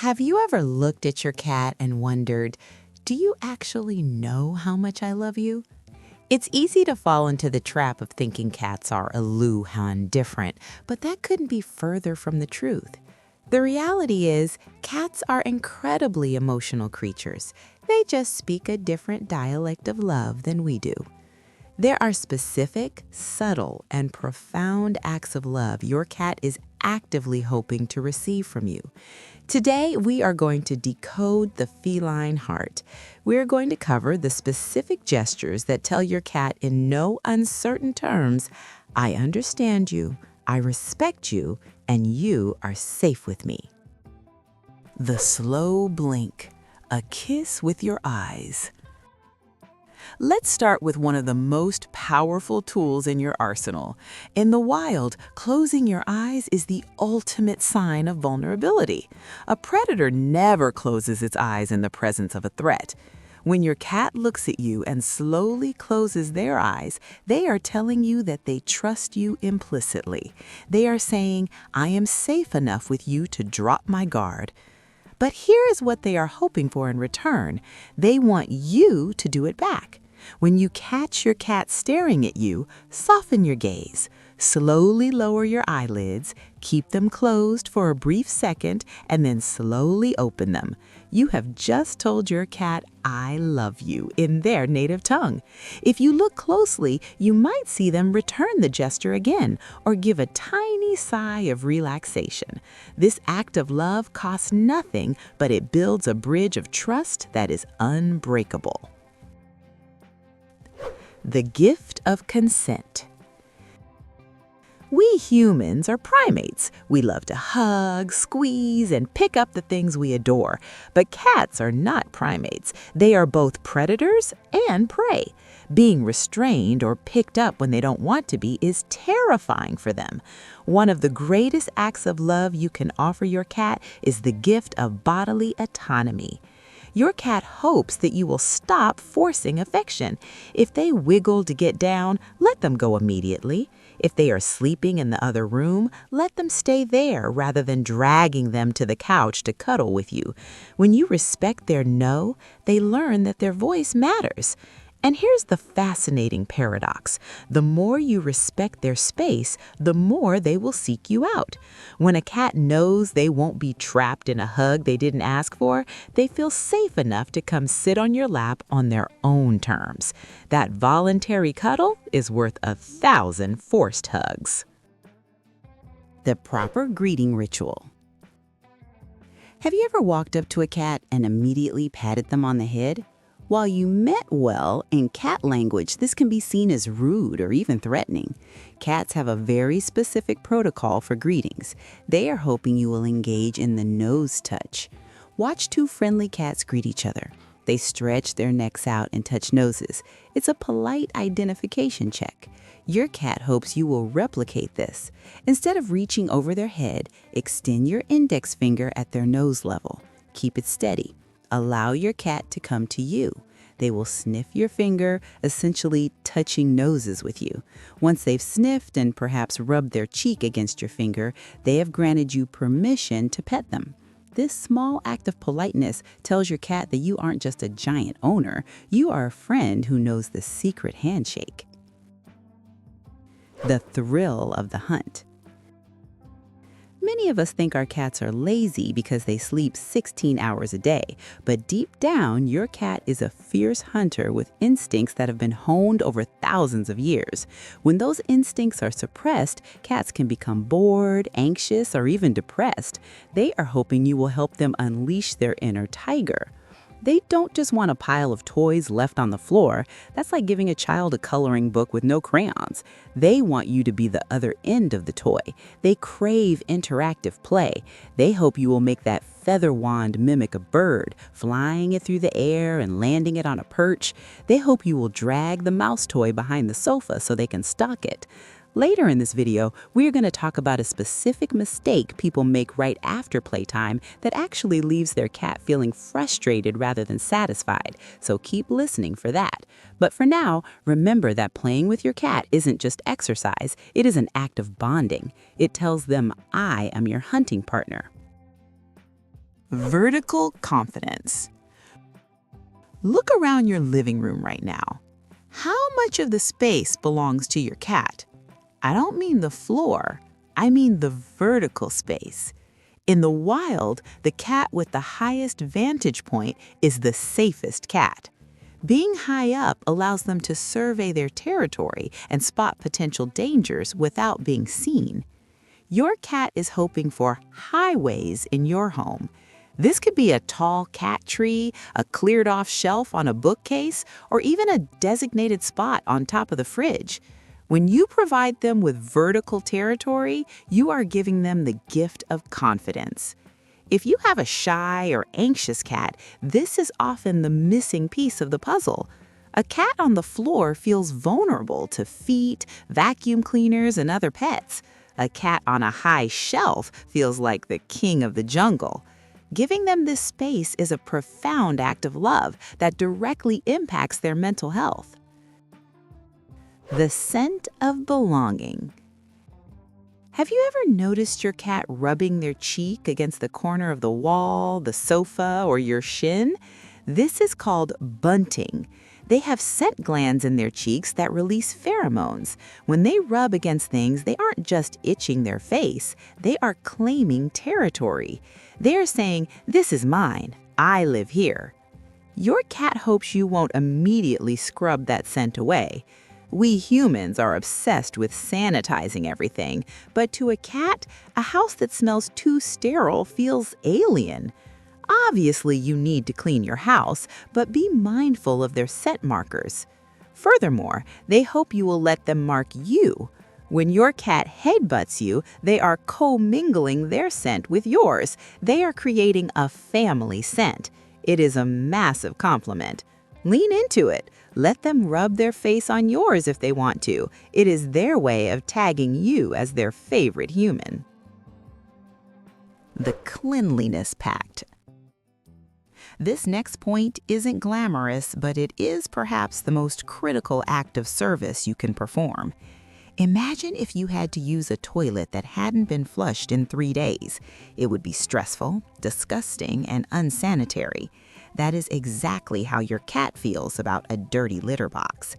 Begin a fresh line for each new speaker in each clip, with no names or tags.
Have you ever looked at your cat and wondered, do you actually know how much I love you? It's easy to fall into the trap of thinking cats are aloof and different, but that couldn't be further from the truth. The reality is, cats are incredibly emotional creatures. They just speak a different dialect of love than we do. There are specific, subtle, and profound acts of love your cat is actively hoping to receive from you. Today, we are going to decode the feline heart. We're going to cover the specific gestures that tell your cat in no uncertain terms, I understand you, I respect you, and you are safe with me. The slow blink, a kiss with your eyes. Let's start with one of the most powerful tools in your arsenal. In the wild, closing your eyes is the ultimate sign of vulnerability. A predator never closes its eyes in the presence of a threat. When your cat looks at you and slowly closes their eyes, they are telling you that they trust you implicitly. They are saying, I am safe enough with you to drop my guard. But here is what they are hoping for in return. They want you to do it back. When you catch your cat staring at you, soften your gaze. Slowly lower your eyelids, keep them closed for a brief second, and then slowly open them. You have just told your cat, I love you, in their native tongue. If you look closely, you might see them return the gesture again or give a tiny sigh of relaxation. This act of love costs nothing, but it builds a bridge of trust that is unbreakable. The gift of consent. We humans are primates. We love to hug, squeeze, and pick up the things we adore. But cats are not primates. They are both predators and prey. Being restrained or picked up when they don't want to be is terrifying for them. One of the greatest acts of love you can offer your cat is the gift of bodily autonomy. Your cat hopes that you will stop forcing affection. If they wiggle to get down, let them go immediately. If they are sleeping in the other room, let them stay there rather than dragging them to the couch to cuddle with you. When you respect their no, they learn that their voice matters. And here's the fascinating paradox. The more you respect their space, the more they will seek you out. When a cat knows they won't be trapped in a hug they didn't ask for, they feel safe enough to come sit on your lap on their own terms. That voluntary cuddle is worth 1,000 forced hugs. The proper greeting ritual. Have you ever walked up to a cat and immediately patted them on the head? While you meant well, in cat language, this can be seen as rude or even threatening. Cats have a very specific protocol for greetings. They are hoping you will engage in the nose touch. Watch two friendly cats greet each other. They stretch their necks out and touch noses. It's a polite identification check. Your cat hopes you will replicate this. Instead of reaching over their head, extend your index finger at their nose level. Keep it steady. Allow your cat to come to you. They will sniff your finger, essentially touching noses with you. Once they've sniffed and perhaps rubbed their cheek against your finger, they have granted you permission to pet them. This small act of politeness tells your cat that you aren't just a giant owner, you are a friend who knows the secret handshake. The thrill of the hunt. Many of us think our cats are lazy because they sleep 16 hours a day, but deep down, your cat is a fierce hunter with instincts that have been honed over thousands of years. When those instincts are suppressed, cats can become bored, anxious, or even depressed. They are hoping you will help them unleash their inner tiger. They don't just want a pile of toys left on the floor. That's like giving a child a coloring book with no crayons. They want you to be the other end of the toy. They crave interactive play. They hope you will make that feather wand mimic a bird, flying it through the air and landing it on a perch. They hope you will drag the mouse toy behind the sofa so they can stalk it. Later in this video, we're going to talk about a specific mistake people make right after playtime that actually leaves their cat feeling frustrated rather than satisfied, so keep listening for that. But for now, remember that playing with your cat isn't just exercise, it is an act of bonding. It tells them, I am your hunting partner. Vertical confidence. Look around your living room right now. How much of the space belongs to your cat? I don't mean the floor, I mean the vertical space. In the wild, the cat with the highest vantage point is the safest cat. Being high up allows them to survey their territory and spot potential dangers without being seen. Your cat is hoping for highways in your home. This could be a tall cat tree, a cleared-off shelf on a bookcase, or even a designated spot on top of the fridge. When you provide them with vertical territory, you are giving them the gift of confidence. If you have a shy or anxious cat, this is often the missing piece of the puzzle. A cat on the floor feels vulnerable to feet, vacuum cleaners, and other pets. A cat on a high shelf feels like the king of the jungle. Giving them this space is a profound act of love that directly impacts their mental health. The scent of belonging. Have you ever noticed your cat rubbing their cheek against the corner of the wall, the sofa, or your shin? This is called bunting. They have scent glands in their cheeks that release pheromones. When they rub against things, they aren't just itching their face, they are claiming territory. They're saying, "This is mine. I live here." Your cat hopes you won't immediately scrub that scent away. We humans are obsessed with sanitizing everything, but to a cat, a house that smells too sterile feels alien. Obviously, you need to clean your house, but be mindful of their scent markers. Furthermore, they hope you will let them mark you. When your cat headbutts you, they are commingling their scent with yours. They are creating a family scent. It is a massive compliment. Lean into it. Let them rub their face on yours if they want to. It is their way of tagging you as their favorite human. The Cleanliness Pact. This next point isn't glamorous, but it is perhaps the most critical act of service you can perform. Imagine if you had to use a toilet that hadn't been flushed in 3 days. It would be stressful, disgusting, and unsanitary. That is exactly how your cat feels about a dirty litter box.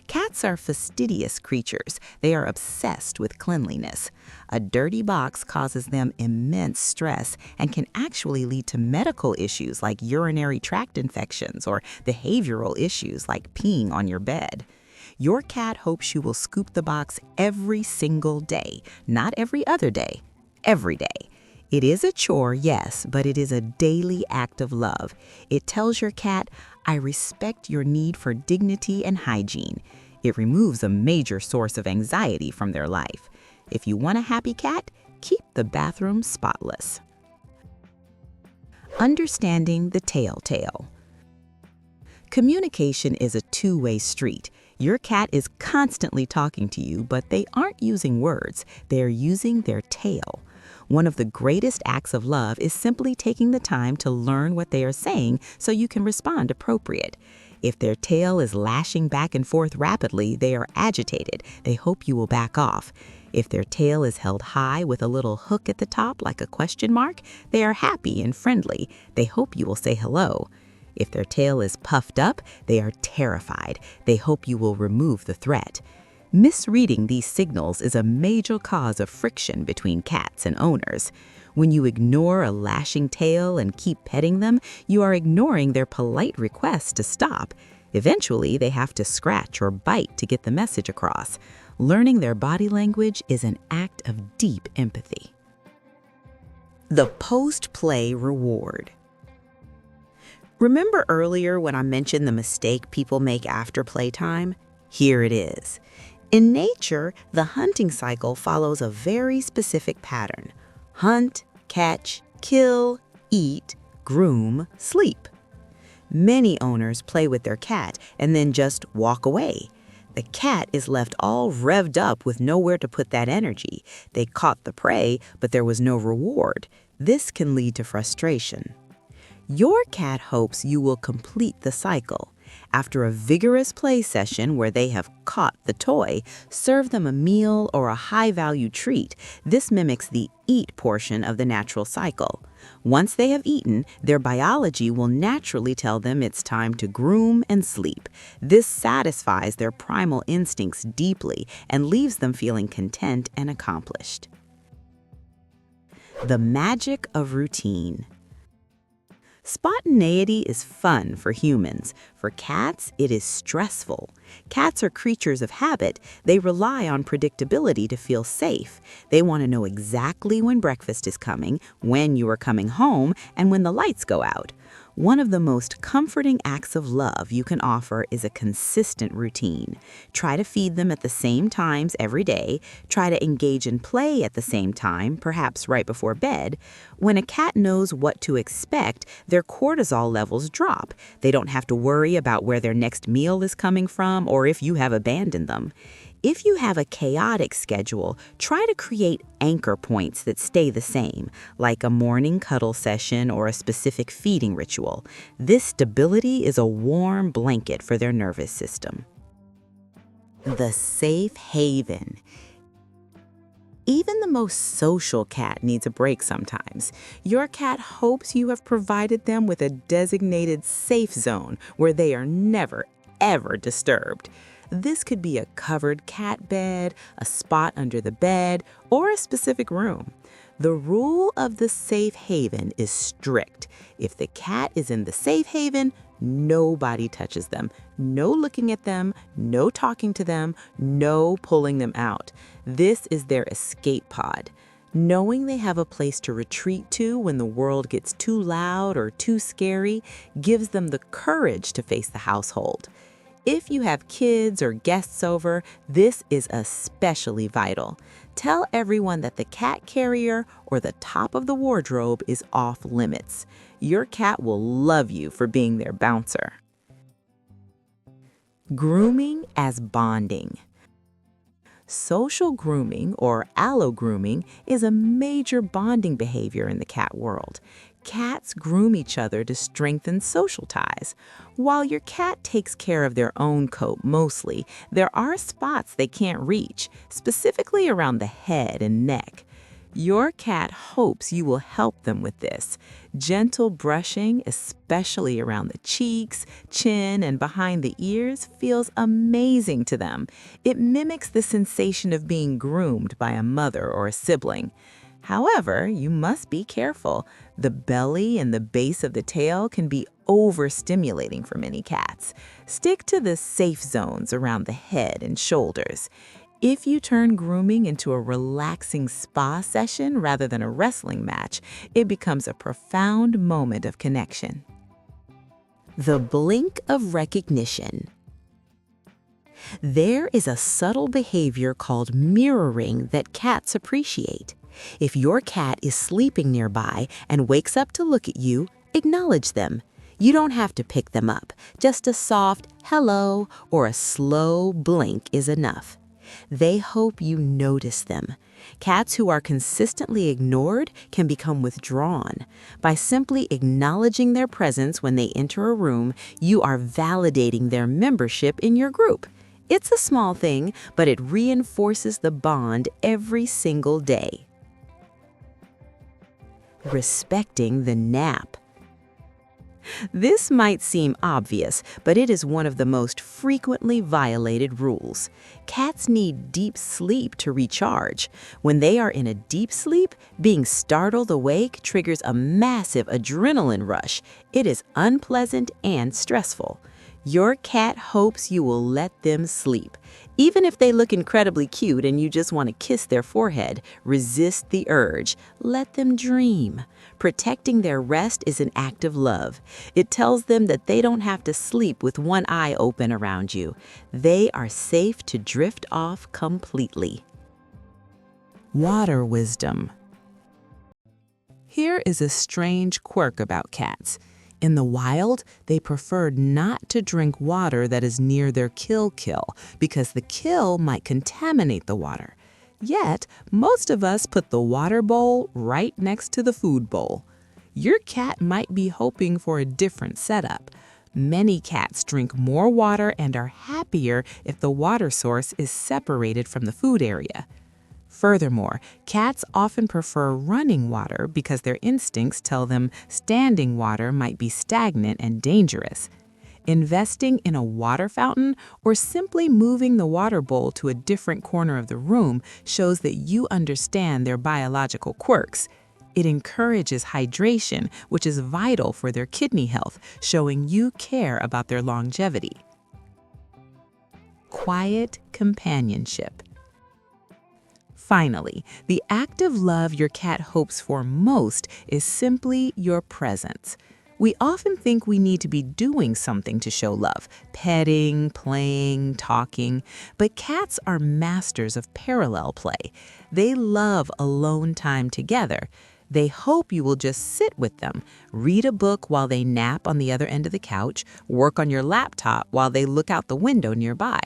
Cats are fastidious creatures. They are obsessed with cleanliness. A dirty box causes them immense stress and can actually lead to medical issues like urinary tract infections or behavioral issues like peeing on your bed. Your cat hopes you will scoop the box every single day, not every other day, every day. It is a chore, yes, but it is a daily act of love. It tells your cat, "I respect your need for dignity and hygiene." It removes a major source of anxiety from their life. If you want a happy cat, keep the bathroom spotless. Understanding the telltale. Communication is a two-way street. Your cat is constantly talking to you, but they aren't using words. They're using their tail. One of the greatest acts of love is simply taking the time to learn what they are saying so you can respond appropriate. If their tail is lashing back and forth rapidly, they are agitated. They hope you will back off. If their tail is held high with a little hook at the top like a question mark, they are happy and friendly. They hope you will say hello. If their tail is puffed up, they are terrified. They hope you will remove the threat. Misreading these signals is a major cause of friction between cats and owners. When you ignore a lashing tail and keep petting them, you are ignoring their polite request to stop. Eventually, they have to scratch or bite to get the message across. Learning their body language is an act of deep empathy. The post-play reward. Remember earlier when I mentioned the mistake people make after playtime? Here it is. In nature, the hunting cycle follows a very specific pattern. Hunt, catch, kill, eat, groom, sleep. Many owners play with their cat and then just walk away. The cat is left all revved up with nowhere to put that energy. They caught the prey, but there was no reward. This can lead to frustration. Your cat hopes you will complete the cycle. After a vigorous play session where they have caught the toy, serve them a meal or a high-value treat. This mimics the eat portion of the natural cycle. Once they have eaten, their biology will naturally tell them it's time to groom and sleep. This satisfies their primal instincts deeply and leaves them feeling content and accomplished. The magic of routine. Spontaneity is fun for humans. For cats, it is stressful. Cats are creatures of habit. They rely on predictability to feel safe. They want to know exactly when breakfast is coming, when you are coming home, and when the lights go out. One of the most comforting acts of love you can offer is a consistent routine. Try to feed them at the same times every day. Try to engage in play at the same time, perhaps right before bed. When a cat knows what to expect, their cortisol levels drop. They don't have to worry about where their next meal is coming from or if you have abandoned them. If you have a chaotic schedule, try to create anchor points that stay the same, like a morning cuddle session or a specific feeding ritual. This stability is a warm blanket for their nervous system. The safe haven. Even the most social cat needs a break sometimes. Your cat hopes you have provided them with a designated safe zone where they are never, ever disturbed. This could be a covered cat bed, a spot under the bed, or a specific room. The rule of the safe haven is strict. If the cat is in the safe haven, nobody touches them. No looking at them, no talking to them, no pulling them out. This is their escape pod. Knowing they have a place to retreat to when the world gets too loud or too scary gives them the courage to face the household. If you have kids or guests over, this is especially vital. Tell everyone that the cat carrier or the top of the wardrobe is off limits. Your cat will love you for being their bouncer. Grooming as bonding. Social grooming, or allo-grooming, is a major bonding behavior in the cat world. Cats groom each other to strengthen social ties. While your cat takes care of their own coat mostly, there are spots they can't reach, specifically around the head and neck. Your cat hopes you will help them with this. Gentle brushing, especially around the cheeks, chin, and behind the ears, feels amazing to them. It mimics the sensation of being groomed by a mother or a sibling. However, you must be careful. The belly and the base of the tail can be overstimulating for many cats. Stick to the safe zones around the head and shoulders. If you turn grooming into a relaxing spa session rather than a wrestling match, it becomes a profound moment of connection. The blink of recognition. There is a subtle behavior called mirroring that cats appreciate. If your cat is sleeping nearby and wakes up to look at you, acknowledge them. You don't have to pick them up. Just a soft hello or a slow blink is enough. They hope you notice them. Cats who are consistently ignored can become withdrawn. By simply acknowledging their presence when they enter a room, you are validating their membership in your group. It's a small thing, but it reinforces the bond every single day. Respecting the nap. This might seem obvious, but it is one of the most frequently violated rules. Cats need deep sleep to recharge. When they are in a deep sleep, being startled awake triggers a massive adrenaline rush. It is unpleasant and stressful. Your cat hopes you will let them sleep. Even if they look incredibly cute and you just want to kiss their forehead, resist the urge. Let them dream. Protecting their rest is an act of love. It tells them that they don't have to sleep with one eye open around you. They are safe to drift off completely. Water wisdom. Here is a strange quirk about cats. In the wild, they prefer not to drink water that is near their kill because the kill might contaminate the water. Yet, most of us put the water bowl right next to the food bowl. Your cat might be hoping for a different setup. Many cats drink more water and are happier if the water source is separated from the food area. Furthermore, cats often prefer running water because their instincts tell them standing water might be stagnant and dangerous. Investing in a water fountain or simply moving the water bowl to a different corner of the room shows that you understand their biological quirks. It encourages hydration, which is vital for their kidney health, showing you care about their longevity. Quiet companionship. Finally, the act of love your cat hopes for most is simply your presence. We often think we need to be doing something to show love, petting, playing, talking, but cats are masters of parallel play. They love alone time together. They hope you will just sit with them, read a book while they nap on the other end of the couch, work on your laptop while they look out the window nearby.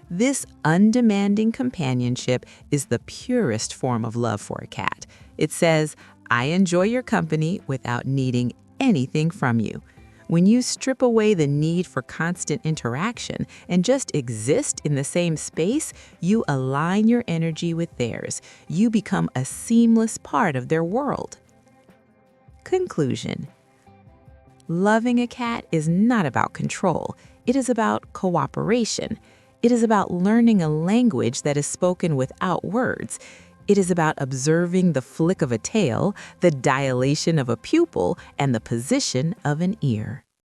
This undemanding companionship is the purest form of love for a cat. It says, "I enjoy your company without needing anything from you." When you strip away the need for constant interaction and just exist in the same space, you align your energy with theirs. You become a seamless part of their world. Conclusion. Loving a cat is not about control. It is about cooperation. It is about learning a language that is spoken without words. It is about observing the flick of a tail, the dilation of a pupil, and the position of an ear.